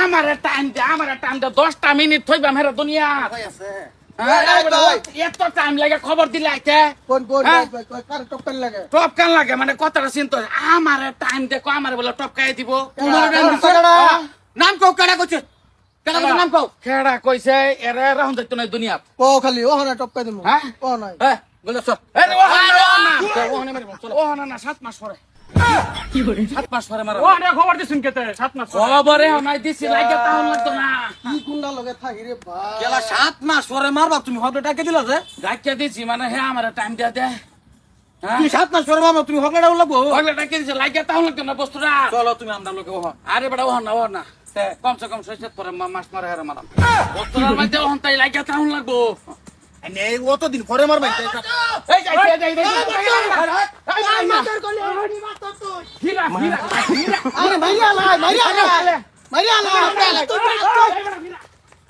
আমারে টাইম দে 10টা মিনিট থইবা মেরা দুনিয়া ভাই আছে এত টাইম লাগে খবর দিলে আইতে কোন কোন হ্যাঁ? কার টপকান লাগে টপ কান লাগে মানে কথাটা চিন্তা আমারে টাইম দেখো আমারে বলে টপ খাই দিব তোমার নাম দিছে কেডা নাম কও কেডা কইছে কেডা কইছে নাম কও খেড়া কইছে এরে রাহুন যাইতো না দুনিয়া ও খালি ও না টপকাই দিমু হ্যাঁ? ও নাই হ্যাঁ বলে চল আরে ওহনা মারি চলো ওহনা না 7 মাস পরে 7 মাস পরে মারা ওরে খবর দিছেন কেতে 7 মাস খবরে নাই দিছি লাগে তাহলে লাগতো না কি কুন্ডা লগে থাকি রে ভাই কেলা 7 মাস পরে মারবা তুমি হবলে টাকা দিলা যে ডাকিয়ে দিছি মানে হ্যাঁ আমার টাইম দিয়া দে হ্যাঁ তুমি 7 মাস পরে মারবা তুমি হবলে ডাউল লাগবো ওগুলা ডাকিয়ে দিছি লাগে তাহলে লাগতো না বস্তুটা চলো তুমি আমদার লোকে ওহ আরে বড় ওহনা কমসে কম 6 পরে মাস মারে হারে মারাম বস্তুটার মধ্যে ওহন তাই লাগে তাহলে লাগবো এনে অতদিন পরে মারবা এই যাই ফিরা আরে মাইরা লাই মাইরা লাই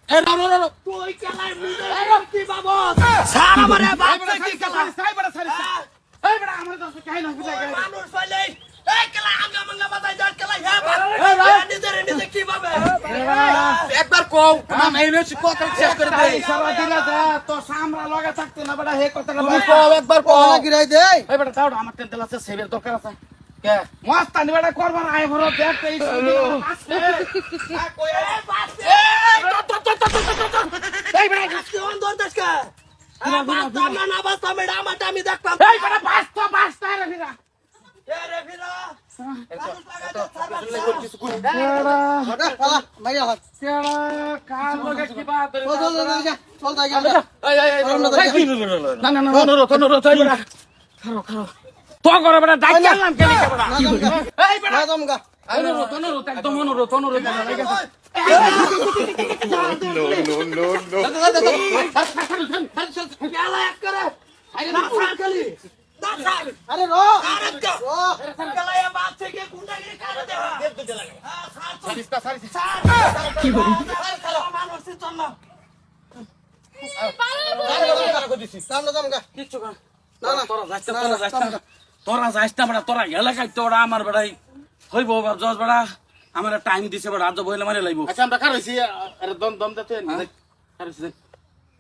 এ না না না সার আমারে বাপ কি কালা সাই বড় সারি এই বড় আমারে তো কাই না বুঝা গেল মানুষ পাইলে এই কেলা আমগা মঙ্গা বাজাই দাঁড় কেলা হ্যাঁ নিজে কি ভাবে একবার কও নাম এই নছি কথা শেষ করে দেই সারা দিলা যা তো সামরা লাগা থাকতে না বড় হে কথাটা তুমি কও একবার কও কোলা গিরাই দে এই বড় তাও আমার তেল আছে সেবের দরকার আছে কে মস্তানি বড় করবার আয় ভরো দেখতে এই এই বড় আজকে অন দরদাস কা বাস্তা না বাস্তা মেডা আমাটা আমি দেখতাম এই বড় বাস্তা রে ফিরা এ রে ফিরা ওটা পালা মাইরা হাত কেডা কার লগে কি বাত চল চল যাই গেল না অনুরোধ এই বড় খারো তো করে বড় ডাক গেলাম কেলি কে বড় এই বড় না দমগা অনুরোধ একদম অনুরোধ লাগে কেলা এক করে আরে না সার খালি না সার আরে রো আরে কা রো কেলা এ বাপ থেকে গুন্ডাগিরি করে দেবা দেব তো লাগে হ্যাঁ সার কি বলি মানুষ চল না সামনে দমগা কিচ্ছু কর না না তোরা যাইস না বড়া তোরা এলাকায় তো ওরা আমার বেড়াই হইব জজ বড়া আমার টাইম দিছে বড়া আজ বইলে মারে লাইব আচ্ছা আমরা কার হইছি আরে দম দতে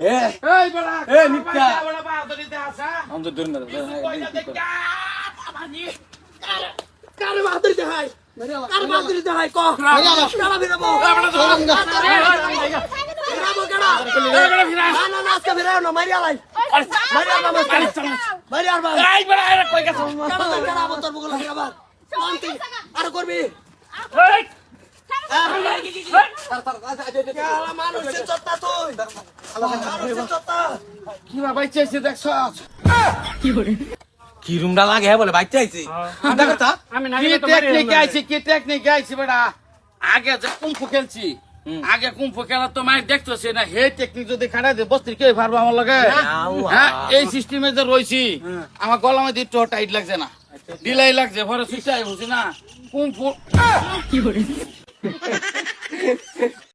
এই বড়া এই নিকা বড়া বাহাদুরি দে আসা আমি তো দূর না কারে বাহাদুরি দে হাই কার বাদরি দেখাই ক কেলা বিরাবো দমগা বিরাবো কেলা না না না আজকে বিরাও না মারিয়া লাই মারিয়া না মারিয়া আর এই বড়া এর কই গেছ কেলা কেলা আবার তোর বগল আবার শান্তি আর করবি কেলা মানুষের চত্তা তুই মানুষের চত্তা কি বা বাইচেছি দেখছ কি রুমডা লাগে হ্যাঁ বলে বাইতে আইছি আদা কথা আমি কি নাকি তো টেকনিক আইছি বড়া আগে যে কুম্ফু খেলছি আগে কুম্ফু খেলা তো মাই দেখতেছি না হে টেকনিক যদি খাড়া দে বস্তির কে পারবো আমার লগে হ্যাঁ এই সিস্টেমে যে রইছি আমার গলা মধ্যে একটু টাইট লাগছে না ডিলাই লাগছে পরে সুইচাই বুঝি না কুম্ফু